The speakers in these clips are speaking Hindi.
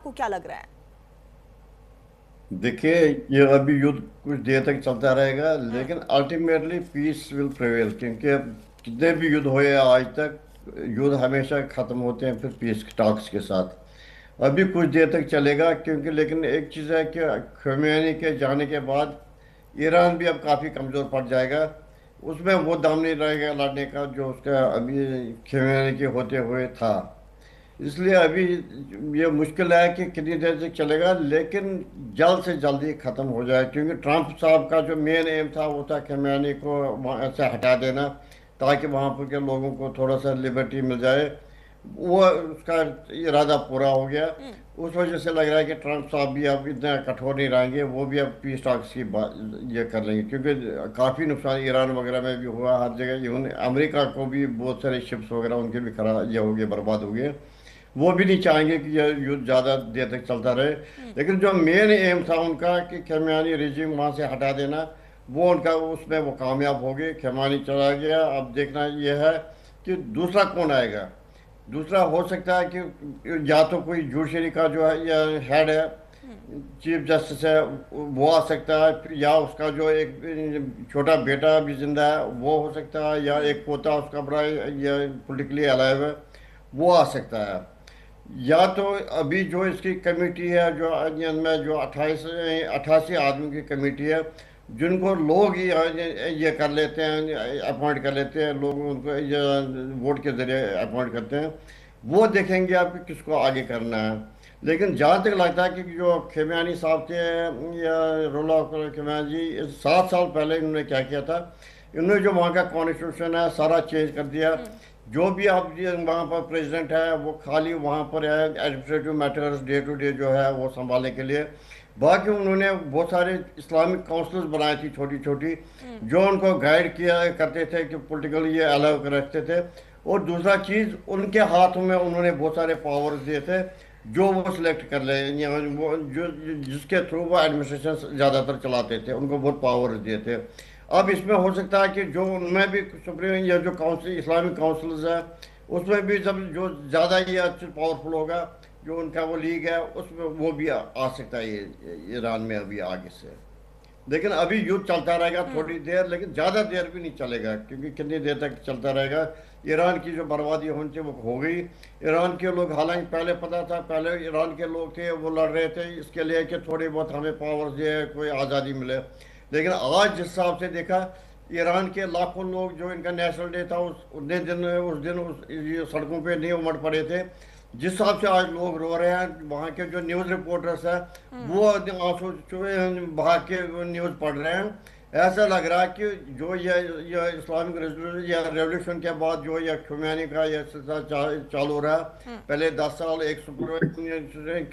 को क्या लग रहा है? देखिए, ये अभी युद्ध कुछ देर तक चलता रहेगा, हम्म। लेकिन अल्टीमेटली पीस विल प्रिवेल, क्योंकि अब जितने भी युद्ध हुए आज तक, युद्ध हमेशा खत्म होते हैं फिर पीस टॉक्स के साथ। अभी कुछ देर तक चलेगा, क्योंकि लेकिन एक चीज़ है कि खमेनी के जाने के बाद ईरान भी अब काफ़ी कमज़ोर पड़ जाएगा। उसमें वो दम नहीं रहेगा लड़ने का जो उसका अभी खमेनी के होते हुए था। इसलिए अभी ये मुश्किल है कि कितनी देर तक चलेगा, लेकिन जल्द से जल्द ही खत्म हो जाए, क्योंकि ट्रंप साहब का जो मेन एम था वो था खमेनी को वहाँ से हटा देना, ताकि वहाँ पर के लोगों को थोड़ा सा लिबर्टी मिल जाए। वो उसका इरादा पूरा हो गया। हम्म। उस वजह से लग रहा है कि ट्रंप साहब भी अब इतना कठोर नहीं रहेंगे, वो भी अब पीस टॉक्स की बात ये कर लेंगे, क्योंकि काफ़ी नुकसान ईरान वगैरह में भी हुआ, हर जगह। इवन अमेरिका को भी बहुत सारे शिप्स वगैरह उनके भी खराब ये हो गए, बर्बाद हो गए। वो भी नहीं चाहेंगे कि यह युद्ध ज़्यादा देर तक चलता रहे। हम्म। लेकिन जो मेन एम था उनका कि खेमानी रिजीम वहाँ से हटा देना, वो उनका उसमें वो कामयाब हो गए। खेमानी चला गया। अब देखना यह है कि दूसरा कौन आएगा। दूसरा हो सकता है कि या तो कोई जुडिशरी का जो है या हेड है, हम्म। चीफ जस्टिस है, वो आ सकता है। फिर या उसका जो एक छोटा बेटा भी जिंदा है वो हो सकता है, या हम्म। एक पोता उसका बड़ा या पोलिटिकली अलाइव है, वो आ सकता है। या तो अभी जो इसकी कमेटी है, जो में जो 88 आदमी की कमेटी है, जिनको लोग ही ये कर लेते हैं, अपॉइंट कर लेते हैं लोग, उनको ये वोट के जरिए अपॉइंट करते हैं। वो देखेंगे आपको किसको आगे करना है। लेकिन जहाँ तक लगता है कि जो खेमियानी साहब थे, या रोला खेमियानी जी, 7 साल पहले इन्होंने क्या किया था, इन्होंने जो वहाँ का कॉन्स्टिट्यूशन है सारा चेंज कर दिया। हम्म। जो भी आप ये वहाँ पर प्रेसिडेंट है वो खाली वहाँ पर है administrative matters day to day जो है वो संभालने के लिए। बाकी उन्होंने बहुत सारे इस्लामिक काउंसिल्स बनाई थी, छोटी छोटी, हम्म। जो उनको गाइड किया करते थे कि पॉलिटिकल ये अलाउ कर रखते थे। और दूसरा चीज़, उनके हाथों में उन्होंने बहुत सारे पावर्स दिए थे, जो वो सिलेक्ट कर ले, या वो जो जिसके थ्रू वो एडमिनिस्ट्रेशन ज़्यादातर चलाते थे, उनको बहुत पावर्स दिए थे। अब इसमें हो सकता है कि जो उनमें भी सुप्रीम या जो काउंसिल इस्लामिक काउंसिल्स है, उसमें भी जब जो ज़्यादा ये अच्छी पावरफुल होगा, जो उनका वो लीग है, उसमें वो भी आ सकता है ये ईरान में अभी आगे से। लेकिन अभी युद्ध चलता रहेगा हम्म। थोड़ी देर, लेकिन ज़्यादा देर भी नहीं चलेगा, क्योंकि कितनी देर तक चलता रहेगा। ईरान की जो बर्बादी होनी थी वो हो गई। ईरान के लोग, हालांकि पहले पता था, पहले ईरान के लोग थे वो लड़ रहे थे इसके लिए कि थोड़ी बहुत हमें पावर जो है कोई आज़ादी मिले। लेकिन आज जिस हिसाब से देखा, ईरान के लाखों लोग, जो इनका नेशनल डे था, उस दिन ये सड़कों पे नहीं उमड़ पड़े थे। जिस हिसाब से आज लोग रो रहे हैं, वहाँ के जो न्यूज़ रिपोर्टर्स हैं, हम्म। वो आंसू चुए बहा के न्यूज़ पढ़ रहे हैं। ऐसा लग रहा है कि जो ये इस्लामिक रेवोल्यूशन के बाद जो ये खुमैनी का ये सिलसिला चालू रहा। हम्म। पहले 10 साल एक सुपर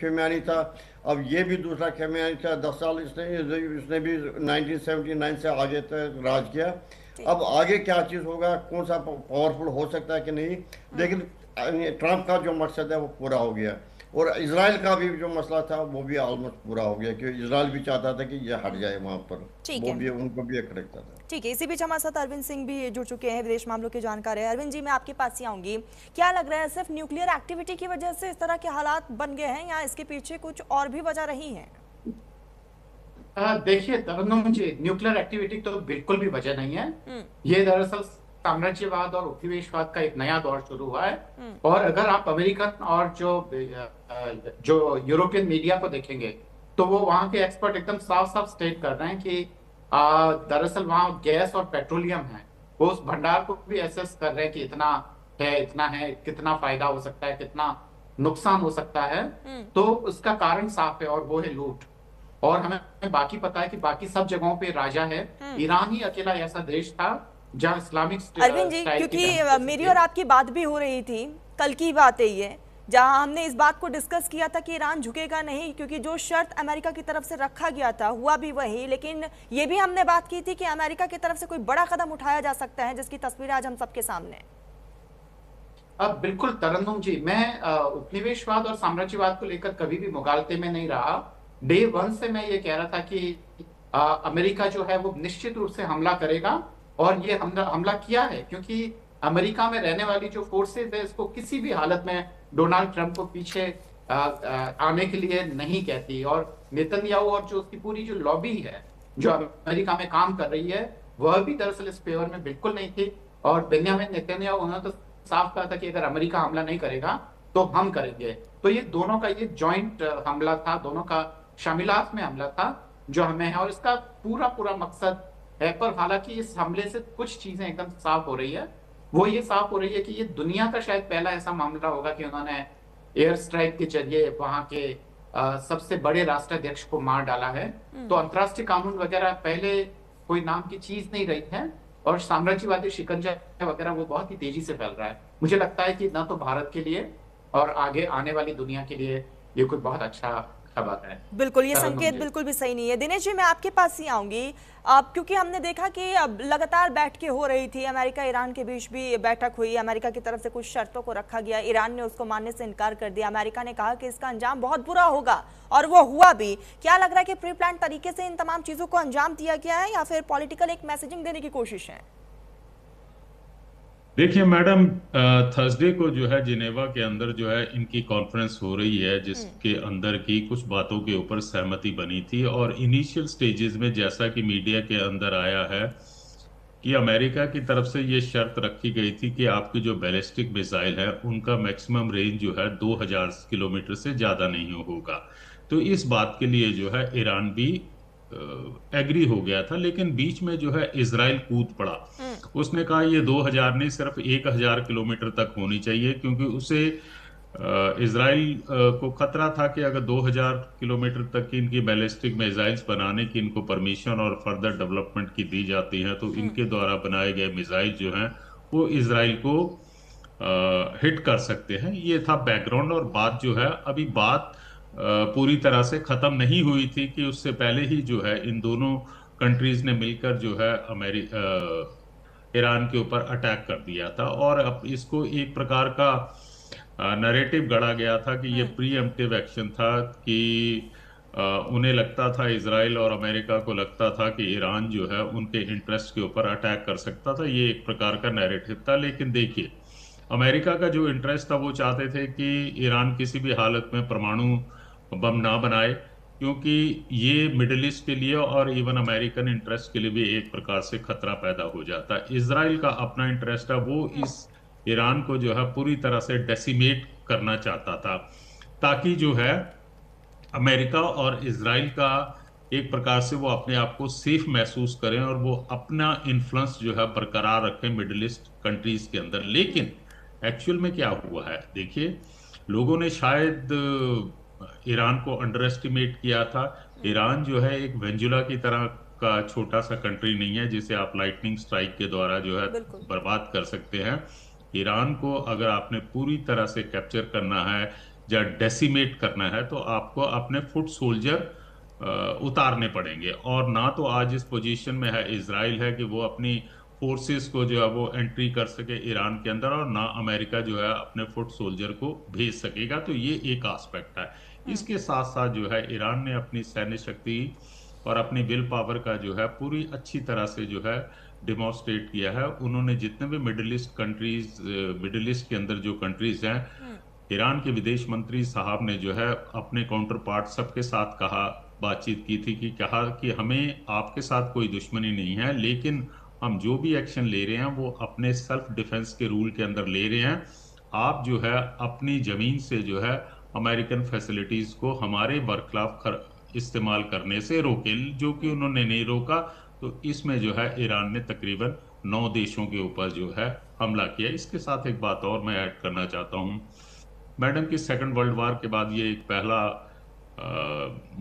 खुमैनी था, अब ये भी दूसरा खुमैनी था। 10 साल इसने भी 1979 से आगे तक राज किया। ठीक। अब आगे क्या चीज़ होगा, कौन सा पावरफुल हो सकता है कि नहीं। हम्म। लेकिन ट्रंप का जो मकसद है वो पूरा हो गया। और इसराइल का भी जो मसला था वो भी ऑलमोस्ट पूरा हो गया, क्योंकि इसराइल भी चाहता था कि ये हट जाए वहाँ पर। ठीक वो है। भी उनको भी एक रखता था। ठीक है, इसी बीच हमारे साथ अरविंद सिंह भी जुड़ चुके हैं, विदेश मामलों के जानकार है। अरविंद जी, मैं आपके पास ही आऊंगी। क्या लग रहा है, सिर्फ न्यूक्लियर एक्टिविटी की वजह से इस तरह के हालात बन गए हैं, या इसके पीछे कुछ और भी वजह रही है? देखिए तरन्नुम जी, न्यूक्लियर एक्टिविटी तो बिल्कुल भी वजह नहीं है। हम्म। ये दरअसल साम्राज्यवाद और उपनिवेशवाद का एक नया दौर शुरू हुआ है। हम्म। और अगर आप अमेरिकन और जो यूरोपियन मीडिया को देखेंगे, तो वो वहाँ के एक्सपर्ट एकदम साफ साफ स्टेट कर रहे हैं कि दरअसल वहाँ गैस और पेट्रोलियम है। वो उस भंडार को भी एसेस कर रहे हैं कि इतना है, कितना फायदा हो सकता है, कितना नुकसान हो सकता है। हम्म। तो उसका कारण साफ है, और वो है लूट। और हमें बाकी पता है कि बाकी सब जगहों पे राजा है। हम्म। ईरान ही अकेला ऐसा देश था जहाँ इस्लामिक अरविंद जी, स्टाइल की क्योंकि डेमोक्रेसी मेरी थी। और आपकी बात भी हो रही थी, कल की बात है ये, जहां हमने इस बात को डिस्कस किया था कि ईरान झुकेगा नहीं, क्योंकि जो शर्त अमेरिका की तरफ से रखा गया था हुआ भी वही। लेकिन ये भी हमने बात की थी कि अमेरिका की तरफ से कोई बड़ा कदम उठाया जा सकता है, जिसकी तस्वीर आज हम सबके सामने है। अब बिल्कुल तरन्नुम जी, मैं उपनिवेशवाद और साम्राज्यवाद को लेकर कभी भी मुगालते में नहीं रहा। डे वन से मैं ये कह रहा था कि अमेरिका जो है वो निश्चित रूप से हमला करेगा। और ये हमला हमला किया है, क्योंकि अमेरिका में रहने वाली जो फोर्सेस है इसको किसी भी हालत में डोनाल्ड ट्रंप को पीछे आने के लिए नहीं कहती। और नेतन्याहू और जो उसकी पूरी जो लॉबी है जो अमेरिका में काम कर रही है, वह भी दरअसल इस फेवर में बिल्कुल नहीं थी। और बेंजामिन नेतन्याहू उन्होंने तो साफ कहा था कि अगर अमेरिका हमला नहीं करेगा तो हम करेंगे। तो ये दोनों का ये जॉइंट हमला था, दोनों का शामिलात में हमला था जो हमें है। और इसका पूरा पूरा मकसद है, पर हालांकि इस हमले से कुछ चीजें एकदम साफ हो रही है। वो ये साफ हो रही है कि ये दुनिया का शायद पहला ऐसा मामला होगा कि उन्होंने एयर स्ट्राइक के जरिए वहां के सबसे बड़े राष्ट्राध्यक्ष को मार डाला है। तो अंतर्राष्ट्रीय कानून वगैरह पहले कोई नाम की चीज नहीं रही है, और साम्राज्यवादी शिकंजा वगैरह वो बहुत ही तेजी से फैल रहा है। मुझे लगता है कि ना तो भारत के लिए और आगे आने वाली दुनिया के लिए ये कोई बहुत अच्छा खबर है। बिल्कुल, ये तरन्नुम संकेत जी। बिल्कुल भी सही नहीं है। दिनेश जी, मैं आपके पास ही आऊंगी। अब क्योंकि हमने देखा कि अब लगातार बैठकें हो रही थी, अमेरिका ईरान के बीच भी बैठक हुई, अमेरिका की तरफ से कुछ शर्तों को रखा गया, ईरान ने उसको मानने से इनकार कर दिया, अमेरिका ने कहा कि इसका अंजाम बहुत बुरा होगा, और वो हुआ भी। क्या लग रहा है कि प्री प्लान तरीके से इन तमाम चीजों को अंजाम दिया गया है, या फिर पॉलिटिकल एक मैसेजिंग देने की कोशिश है? देखिए मैडम, थर्सडे को जो है जिनेवा के अंदर जो है इनकी कॉन्फ्रेंस हो रही है, जिसके अंदर की कुछ बातों के ऊपर सहमति बनी थी। और इनिशियल स्टेजेस में जैसा कि मीडिया के अंदर आया है कि अमेरिका की तरफ से ये शर्त रखी गई थी कि आपकी जो बैलिस्टिक मिसाइल है उनका मैक्सिमम रेंज जो है 2000 किलोमीटर से ज़्यादा नहीं होगा। तो इस बात के लिए जो है ईरान भी एग्री हो गया था, लेकिन बीच में जो है इजराइल कूद पड़ा। उसने कहा ये 2000 नहीं, सिर्फ 1000 किलोमीटर तक होनी चाहिए, क्योंकि उसे इजराइल को खतरा था कि अगर 2000 किलोमीटर तक की इनकी बैलिस्टिक मिसाइल्स बनाने की इनको परमिशन और फर्दर डेवलपमेंट की दी जाती है, तो इनके द्वारा बनाए गए मिसाइल जो हैं वो इजराइल को हिट कर सकते हैं। ये था बैकग्राउंड। और बात जो है अभी बात पूरी तरह से खत्म नहीं हुई थी कि उससे पहले ही जो है इन दोनों कंट्रीज ने मिलकर जो है ईरान के ऊपर अटैक कर दिया था। और अब इसको एक प्रकार का नैरेटिव गढ़ा गया था कि ये प्रीएम्प्टिव एक्शन था, कि उन्हें लगता था, इजराइल और अमेरिका को लगता था कि ईरान जो है उनके इंटरेस्ट के ऊपर अटैक कर सकता था। ये एक प्रकार का नैरेटिव था। लेकिन देखिए, अमेरिका का जो इंटरेस्ट था वो चाहते थे कि ईरान किसी भी हालत में परमाणु बम ना बनाए, क्योंकि ये मिडिल ईस्ट के लिए और इवन अमेरिकन इंटरेस्ट के लिए भी एक प्रकार से खतरा पैदा हो जाता है। इजराइल का अपना इंटरेस्ट है, वो इस ईरान को जो है पूरी तरह से डेसिमेट करना चाहता था, ताकि जो है अमेरिका और इजराइल का एक प्रकार से वो अपने आप को सेफ महसूस करें और वो अपना इन्फ्लुएंस जो है बरकरार रखें मिडिल ईस्ट कंट्रीज के अंदर। लेकिन एक्चुअल में क्या हुआ है, देखिए, लोगों ने शायद ईरान को अंडर एस्टिमेट किया था। ईरान जो है एक वेंजुला की तरह का छोटा सा कंट्री नहीं है जिसे आप लाइटनिंग स्ट्राइक के द्वारा जो है बर्बाद कर सकते हैं। ईरान को अगर आपने पूरी तरह से कैप्चर करना है या डेसिमेट करना है, तो आपको अपने फुट सोल्जर उतारने पड़ेंगे। और ना तो आज इस पोजीशन में है इजराइल है कि वो अपनी फोर्सेस को जो है वो एंट्री कर सके ईरान के अंदर, और ना अमेरिका जो है अपने फुट सोल्जर को भेज सकेगा। तो ये एक एस्पेक्ट है। इसके साथ साथ जो है ईरान ने अपनी सैन्य शक्ति और अपनी विल पावर का जो है पूरी अच्छी तरह से जो है डिमॉन्स्ट्रेट किया है। उन्होंने जितने भी मिडिल ईस्ट के अंदर जो कंट्रीज हैं, ईरान के विदेश मंत्री साहब ने जो है अपने काउंटर पार्ट सबके साथ बातचीत की थी कि कहा कि हमें आपके साथ कोई दुश्मनी नहीं है, लेकिन हम जो भी एक्शन ले रहे हैं वो अपने सेल्फ डिफेंस के रूल के अंदर ले रहे हैं। आप जो है अपनी जमीन से जो है अमेरिकन फैसिलिटीज को हमारे बरखिलाफ इस्तेमाल करने से रोके, जो कि उन्होंने नहीं रोका। तो इसमें जो है ईरान ने तकरीबन 9 देशों के ऊपर जो है हमला किया। इसके साथ एक बात और मैं ऐड करना चाहता हूं मैडम, कि सेकंड वर्ल्ड वार के बाद ये एक पहला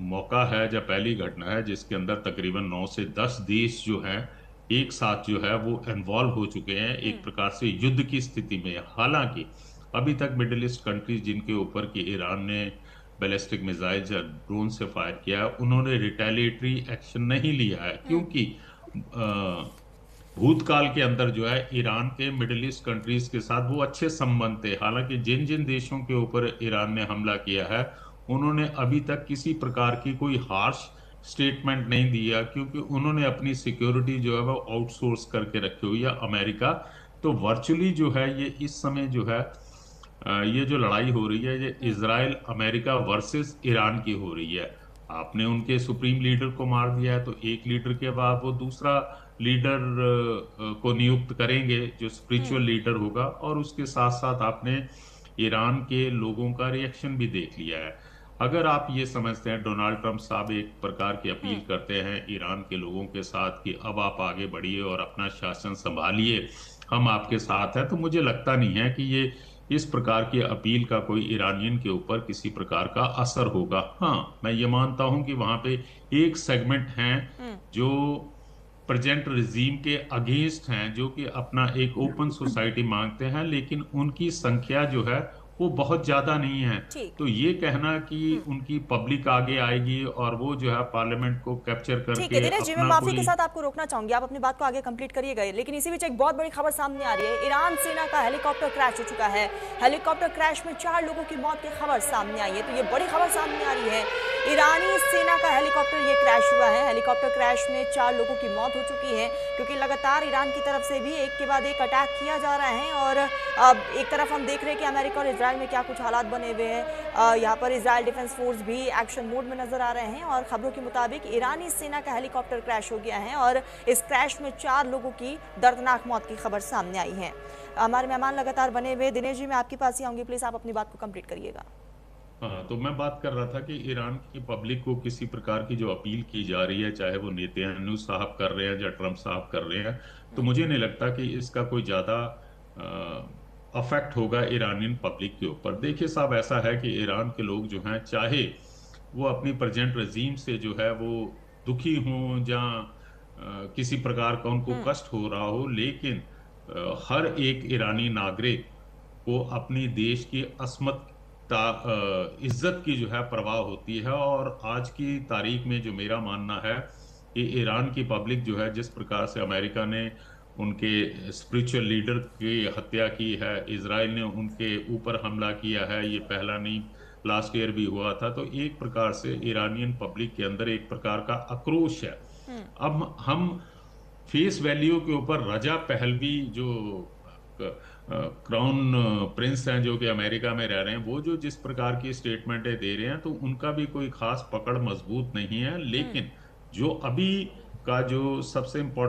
मौका है या पहली घटना है जिसके अंदर तकरीबन 9 से 10 देश जो हैं एक साथ जो है वो इन्वॉल्व हो चुके हैं एक प्रकार से युद्ध की स्थिति में। हालांकि अभी तक मिडिल ईस्ट कंट्रीज जिनके ऊपर कि ईरान ने बैलिस्टिक मिसाइल्स या ड्रोन से फायर किया है, उन्होंने रिटेलिएटरी एक्शन नहीं लिया है, क्योंकि भूतकाल के अंदर जो है ईरान के मिडिल ईस्ट कंट्रीज के साथ वो अच्छे संबंध थे। हालांकि जिन जिन देशों के ऊपर ईरान ने हमला किया है उन्होंने अभी तक किसी प्रकार की कोई हार्श स्टेटमेंट नहीं दिया, क्योंकि उन्होंने अपनी सिक्योरिटी जो है वो आउटसोर्स करके रखी हुई है। अमेरिका तो वर्चुअली जो है ये इस समय जो है ये जो लड़ाई हो रही है ये इजराइल अमेरिका वर्सेस ईरान की हो रही है। आपने उनके सुप्रीम लीडर को मार दिया है, तो एक लीडर के बाद वो दूसरा लीडर को नियुक्त करेंगे जो स्पिरिचुअल लीडर होगा, और उसके साथ साथ आपने ईरान के लोगों का रिएक्शन भी देख लिया है। अगर आप ये समझते हैं डोनाल्ड ट्रंप साहब एक प्रकार की अपील करते हैं ईरान के लोगों के साथ कि अब आप आगे बढ़िए और अपना शासन संभालिए, हम आपके साथ हैं, तो मुझे लगता नहीं है कि ये इस प्रकार की अपील का कोई ईरानियन के ऊपर किसी प्रकार का असर होगा। हाँ, मैं ये मानता हूं कि वहां पे एक सेगमेंट हैं जो प्रेजेंट रिजीम के अगेंस्ट हैं, जो कि अपना एक ओपन सोसाइटी मांगते हैं, लेकिन उनकी संख्या जो है वो बहुत ज्यादा नहीं है। ठीक। तो ये कहना कि उनकी पब्लिक आगे आएगी और वो जो है पार्लियामेंट को कैप्चर ठीक है करके दिनेश जी, मैं अपना माफी के कोई। साथ आपको रोकना चाहूंगी, आप अपनी बात को आगे कंप्लीट करिएगा, लेकिन इसी बीच एक बहुत बड़ी खबर सामने आ रही है। ईरान सेना का हेलीकॉप्टर क्रैश हो चुका है। हेलीकॉप्टर क्रैश में 4 लोगों की मौत की खबर सामने आई है। तो ये बड़ी खबर सामने आ रही है, ईरानी सेना का हेलीकॉप्टर ये क्रैश हुआ है। हेलीकॉप्टर क्रैश में 4 लोगों की मौत हो चुकी है, क्योंकि लगातार ईरान की तरफ से भी एक के बाद एक अटैक किया जा रहा है। और अब एक तरफ हम देख रहे हैं कि अमेरिका और इजराइल में क्या कुछ हालात बने हुए हैं। यहाँ पर इजराइल डिफेंस फोर्स भी एक्शन मोड में नजर आ रहे हैं, और खबरों के मुताबिक ईरानी सेना का हेलीकॉप्टर क्रैश हो गया है और इस क्रैश में 4 लोगों की दर्दनाक मौत की खबर सामने आई है। हमारे मेहमान लगातार बने हुए। दिनेश जी, मैं आपके पास ही आऊंगी, प्लीज आप अपनी बात को कंप्लीट करिएगा। हाँ, तो मैं बात कर रहा था कि ईरान की पब्लिक को किसी प्रकार की जो अपील की जा रही है, चाहे वो नेतन्याहू साहब कर रहे हैं या ट्रंप साहब कर रहे हैं, तो मुझे नहीं लगता कि इसका कोई ज्यादा अफेक्ट होगा ईरानियन पब्लिक के ऊपर। देखिए साहब, ऐसा है कि ईरान के लोग जो हैं, चाहे वो अपनी प्रेजेंट रजीम से जो है वो दुखी हों या किसी प्रकार का उनको कष्ट हो रहा हो, लेकिन हर एक ईरानी नागरिक को अपनी देश की अस्मत इज्जत की जो है परवाह होती है। और आज की तारीख में जो मेरा मानना है कि ईरान की पब्लिक जो है, जिस प्रकार से अमेरिका ने उनके स्पिरिचुअल लीडर की हत्या की है, इजराइल ने उनके ऊपर हमला किया है, ये पहला नहीं लास्ट ईयर भी हुआ था, तो एक प्रकार से ईरानियन पब्लिक के अंदर एक प्रकार का आक्रोश है। अब हम फेस वैल्यू के ऊपर रजा पहलवी जो क्राउन प्रिंस हैं, जो कि अमेरिका में रह रहे हैं, वो जो जिस प्रकार की स्टेटमेंटें दे रहे हैं, तो उनका भी कोई खास पकड़ मजबूत नहीं है। लेकिन जो अभी का जो सबसे इम्पोर्टेंट